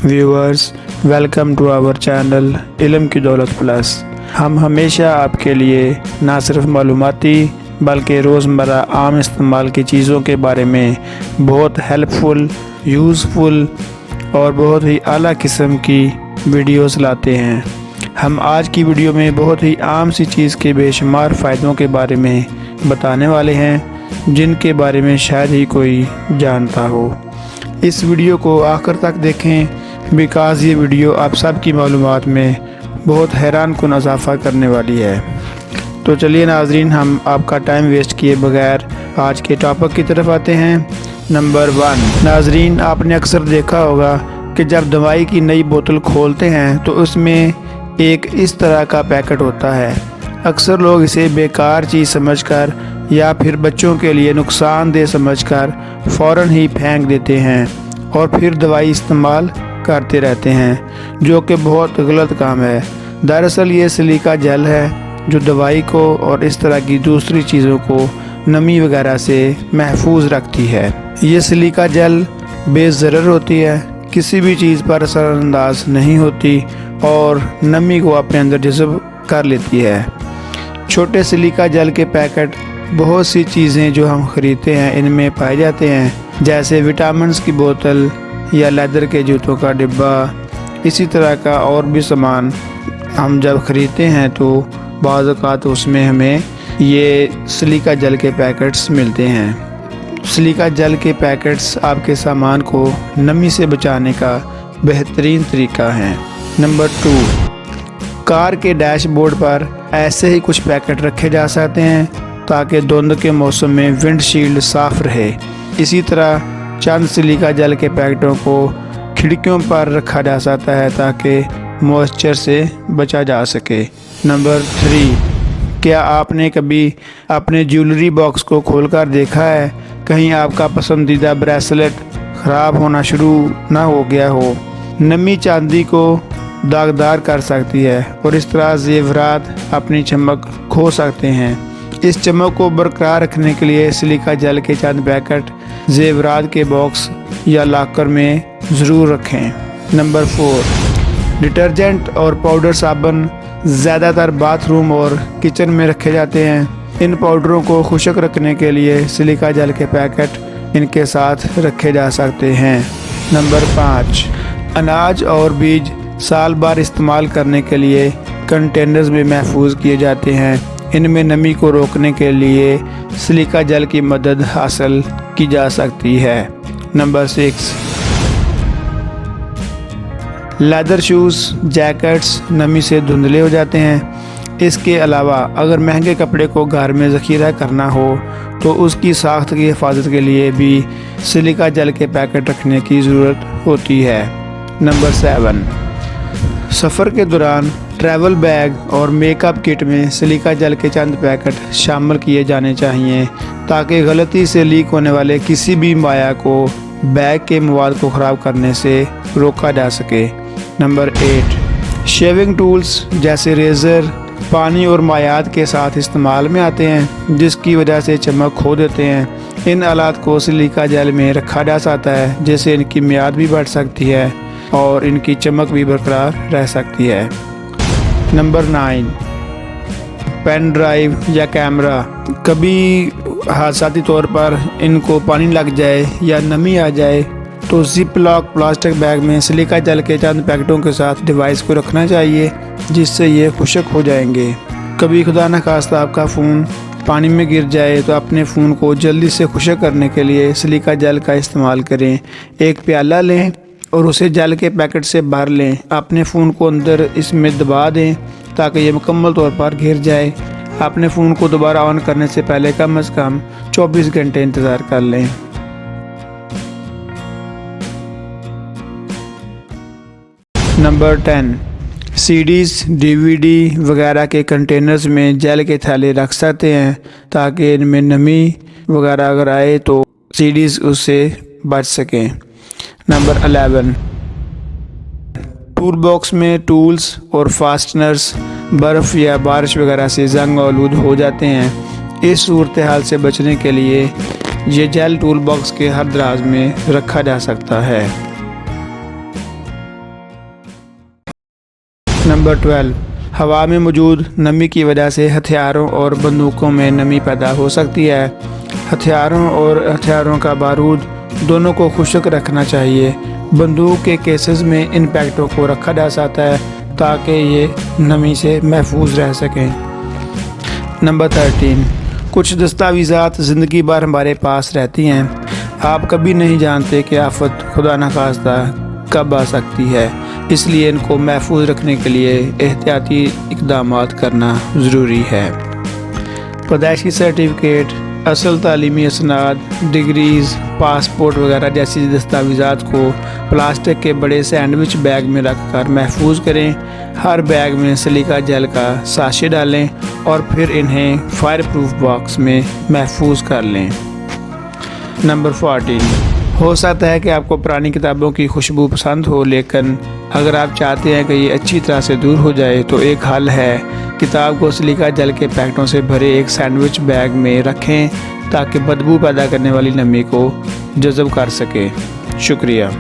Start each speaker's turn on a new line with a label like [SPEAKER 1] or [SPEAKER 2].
[SPEAKER 1] Viewers, welcome to our channel इल्म की दौलत प्लस। हम हमेशा आपके लिए ना सिर्फ मालूमाती बल्कि रोज़मर्रा आम इस्तेमाल की चीज़ों के बारे में बहुत हेल्पफुल, यूज़फुल और बहुत ही आला किस्म की वीडियोस लाते हैं। हम आज की वीडियो में बहुत ही आम सी चीज़ के बेशुमार फ़ायदों के बारे में बताने वाले हैं जिनके बारे में शायद ही कोई जानता हो। इस वीडियो को आखिर तक देखें बिकॉज़ ये वीडियो आप सब की मालूमात में बहुत हैरान कुन इजाफ़ा करने वाली है। तो चलिए नाज़रीन, हम आपका टाइम वेस्ट किए बगैर आज के टॉपिक की तरफ आते हैं। नंबर 1, नाज़रीन, आपने अक्सर देखा होगा कि जब दवाई की नई बोतल खोलते हैं तो उसमें एक इस तरह का पैकेट होता है। अक्सर लोग इसे बेकार चीज़ समझकर या फिर बच्चों के लिए नुकसानदेह समझकर फ़ौरन ही फेंक देते हैं और फिर दवाई इस्तेमाल करते रहते हैं, जो कि बहुत गलत काम है। दरअसल ये सिलिका जेल है जो दवाई को और इस तरह की दूसरी चीज़ों को नमी वगैरह से महफूज रखती है। ये सिलिका जेल बेज़रर होती है, किसी भी चीज़ पर असरअंदाज नहीं होती और नमी को अपने अंदर जज़ब कर लेती है। छोटे सिलिका जेल के पैकेट बहुत सी चीज़ें जो हम ख़रीदते हैं इनमें पाए जाते हैं, जैसे विटामिन्स की बोतल या लेदर के जूतों का डिब्बा। इसी तरह का और भी सामान हम जब ख़रीदते हैं तो बाज़ औक़ात उसमें हमें ये सिलिका जेल के पैकेट्स मिलते हैं। सिलिका जेल के पैकेट्स आपके सामान को नमी से बचाने का बेहतरीन तरीका है। नंबर 2, कार के डैशबोर्ड पर ऐसे ही कुछ पैकेट रखे जा सकते हैं ताकि धुंध के मौसम में विंडशील्ड साफ़ रहे। इसी तरह चंद सिलिका जेल के पैकेटों को खिड़कियों पर रखा जा सकता है ताकि मॉइस्चर से बचा जा सके। नंबर 3, क्या आपने कभी अपने ज्वेलरी बॉक्स को खोलकर देखा है कहीं आपका पसंदीदा ब्रेसलेट ख़राब होना शुरू ना हो गया हो? नमी चांदी को दागदार कर सकती है और इस तरह ज़ेवरात अपनी चमक खो सकते हैं। इस चमक को बरकरार रखने के लिए सिलिका जेल के चंद पैकेट ज़ेवरात के बॉक्स या लॉकर में ज़रूर रखें। नंबर 4, डिटर्जेंट और पाउडर साबुन ज़्यादातर बाथरूम और किचन में रखे जाते हैं। इन पाउडरों को खुश्क रखने के लिए सिलिका जेल के पैकेट इनके साथ रखे जा सकते हैं। नंबर 5, अनाज और बीज साल भर इस्तेमाल करने के लिए कंटेनर्स में महफूज किए जाते हैं। इनमें नमी को रोकने के लिए सिलिका जेल की मदद हासिल की जा सकती है। नंबर 6, लेदर शूज़, जैकेट्स नमी से धुंधले हो जाते हैं। इसके अलावा अगर महंगे कपड़े को घर में ज़ख़ीरा करना हो तो उसकी साख्त की हिफाजत के लिए भी सिलिका जेल के पैकेट रखने की ज़रूरत होती है। नंबर 7, सफ़र के दौरान ट्रैवल बैग और मेकअप किट में सिलिका जेल के चंद पैकेट शामिल किए जाने चाहिए ताकि गलती से लीक होने वाले किसी भी माया को बैग के मवाद को ख़राब करने से रोका जा सके। नंबर 8, शेविंग टूल्स जैसे रेज़र पानी और मायात के साथ इस्तेमाल में आते हैं जिसकी वजह से चमक खो देते हैं। इन आलात को सिलिका जेल में रखा जा सकता है जिससे इनकी मियाद भी बढ़ सकती है और इनकी चमक भी बरकरार रह सकती है। नंबर 9, पेन ड्राइव या कैमरा। कभी हादसाती तौर पर इनको पानी लग जाए या नमी आ जाए तो जिप लॉक प्लास्टिक बैग में सिलिका जेल के चंद पैकेटों के साथ डिवाइस को रखना चाहिए जिससे ये खुश्क हो जाएंगे। कभी खुदा न खास्ता आपका फ़ोन पानी में गिर जाए तो अपने फ़ोन को जल्दी से खुश्क करने के लिए सिलिका जेल का इस्तेमाल करें। एक प्याला लें और उसे जेल के पैकेट से भर लें। अपने फ़ोन को अंदर इसमें दबा दें ताकि ये मुकम्मल तौर पर घिर जाए। अपने फ़ोन को दोबारा ऑन करने से पहले कम से कम 24 घंटे इंतज़ार कर लें। नंबर 10, सीडीज़, डीवीडी वगैरह के कंटेनर्स में जेल के थैले रख सकते हैं ताकि इनमें नमी वगैरह अगर आए तो सीडीज़ उससे बच सकें। नंबर 11, टूल बॉक्स में टूल्स और फास्टनर्स बर्फ़ या बारिश वगैरह से जंग आलूद हो जाते हैं। इस सूरत हाल से बचने के लिए ये जेल टूल बॉक्स के हर दराज में रखा जा सकता है। नंबर 12, हवा में मौजूद नमी की वजह से हथियारों और बंदूकों में नमी पैदा हो सकती है। हथियारों और हथियारों का बारूद दोनों को खुश्क रखना चाहिए। बंदूक के केसेस में इन पैकेटों को रखा जा सकता है ताकि ये नमी से महफूज रह सकें। नंबर 13, कुछ दस्तावेज़ात ज़िंदगी भर हमारे पास रहती हैं। आप कभी नहीं जानते कि आफत खुदा न खास्ता कब आ सकती है, इसलिए इनको महफूज रखने के लिए एहतियाती इक़दामात करना ज़रूरी है। पैदाइशी सर्टिफिकेट, असल तालीमी असनाद, डिग्रीज़, पासपोर्ट वगैरह जैसी दस्तावेज़ात को प्लास्टिक के बड़े सैंडविच बैग में रखकर महफूज करें। हर बैग में सिलिका जेल का साशे डालें और फिर इन्हें फायर प्रूफ बॉक्स में महफूज कर लें। नंबर 14, हो सकता है कि आपको पुरानी किताबों की खुशबू पसंद हो, लेकिन अगर आप चाहते हैं कि ये अच्छी तरह से दूर हो जाए तो एक हल है, किताब को सिलिका जेल के पैकेटों से भरे एक सैंडविच बैग में रखें ताकि बदबू पैदा करने वाली नमी को जज़ब कर सके। शुक्रिया।